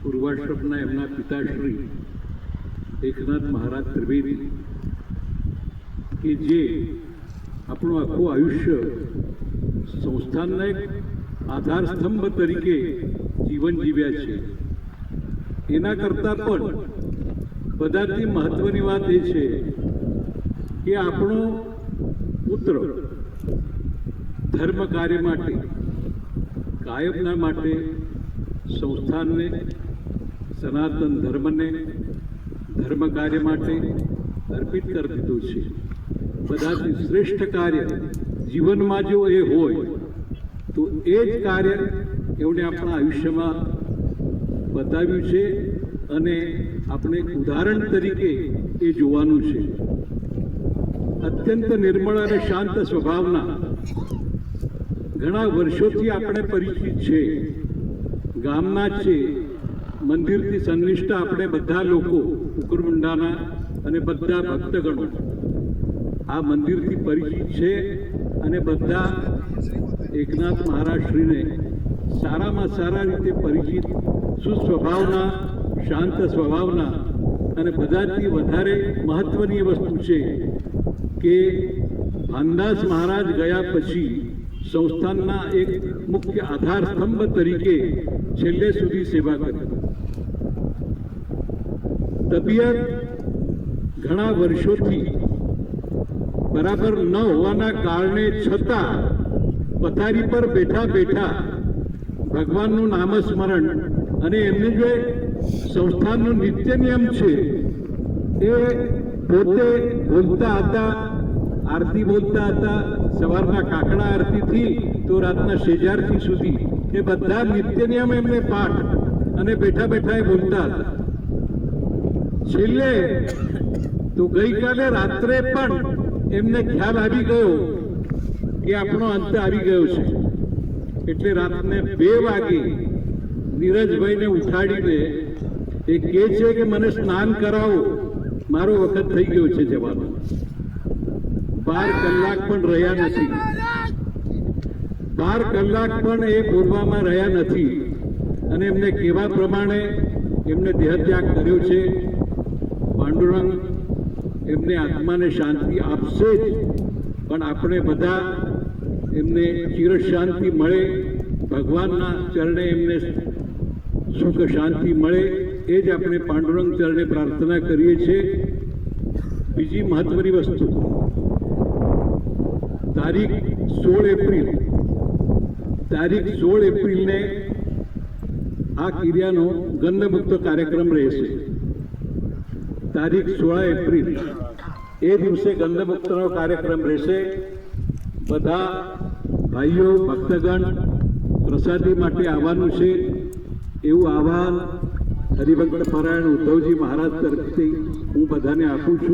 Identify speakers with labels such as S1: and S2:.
S1: પૂર્વાશ્રમના એમના પિતાશ્રી એકનાથ મહારાજ ત્રિવેદી કે જે આપણું આખું આયુષ્ય સંસ્થાનના એક આધાર સ્તંભ તરીકે જીવન જીવ્યા છે. એના કરતાં પણ બધાથી મહત્વની વાત એ છે કે આપણો પુત્ર ધર્મ કાર્ય માટે કાયમના માટે સંસ્થાનને સનાતન ધર્મને ધર્મ કાર્ય માટે અર્પિત કરી દીધું છે. બધાથી શ્રેષ્ઠ કાર્ય જીવનમાં જો એ હોય તો એ જ કાર્ય એમણે આપણા આયુષ્યમાં બતાવ્યું છે અને આપણે એક ઉદાહરણ તરીકે એ જોવાનું છે. અત્યંત નિર્મળ અને શાંત સ્વભાવના ઘણા વર્ષોથી આપણે પરિચિત છે. ગામના છે, મંદિરથી સંનિષ્ઠ આપણે બધા લોકો કુકરમુંડાના અને બધા ભક્તગણો આ મંદિરથી પરિચિત છે અને બધા એકનાથ મહારાજશ્રીને સારામાં સારા રીતે પરિચિત, સુસ્વભાવના, શાંત સ્વભાવના અને બધાથી વધારે મહત્વની વસ્તુ છે કે ભાનદાસ મહારાજ ગયા પછી સંસ્થાનના એક મુખ્ય આધાર સ્તંભ તરીકે છેલ્લે સુધી સેવા કરી. તબિયત ઘણા વર્ષોથી બરાબર ન હોવાના કારણે છતાં પથારી પર બેઠા બેઠા ભગવાનનું નામસ્મરણ અને એમને જે સંસ્થાનનો નિત્ય નિયમ છે એ પોતે બોલતા હતા, આરતી બોલતા હતા. સવારના કાકડા આરતીથી તો રાતના શેજારતી સુધી એ બધા નિત્ય નિયમ એમને પાઠ અને બેઠા બેઠા એ બોલતા હતા. છેલ્લે તો ગઈકાલે રાત્રે પણ એમને ખ્યાલ આવી ગયો કે આપણો અંત આવી ગયો છે. એટલે રાતને 2 વાગે નીરજભાઈને ઉઠાડીને એ કહે છે કે મને સ્નાન કરાવો, મારો વખત થઈ ગયો છે જવાનો. 12 કલાક પણ રહ્યા નથી, 12 કલાક પણ એ પૂર્વામાં રહ્યા નથી અને એમને કહેવા પ્રમાણે એમને દેહત્યાગ કર્યો છે. પાંડુરંગ એમને આત્માને શાંતિ આપશે જ, પણ આપણે બધા એમને ચિર શાંતિ મળે, ભગવાનના ચરણે એમને સુખ શાંતિ મળે એ જ આપણે પાંડુરંગ ચરણે પ્રાર્થના કરીએ છીએ. બીજી મહત્વની વસ્તુ, તારીખ 16 એપ્રિલને આ કિર્યાનો ગંધમુક્ત કાર્યક્રમ રહેશે. તારીખ 16 એપ્રિલ એ દિવસે ગંધમુક્તનો કાર્યક્રમ રહેશે. બધા ભાઈઓ ભક્તગણ પ્રસાદી માટે આવવાનું છે એવું આહ્વાન હરિભક્ત પરાયણ ઉદ્ધવજી મહારાજ તરફથી હું બધાને આપું છું.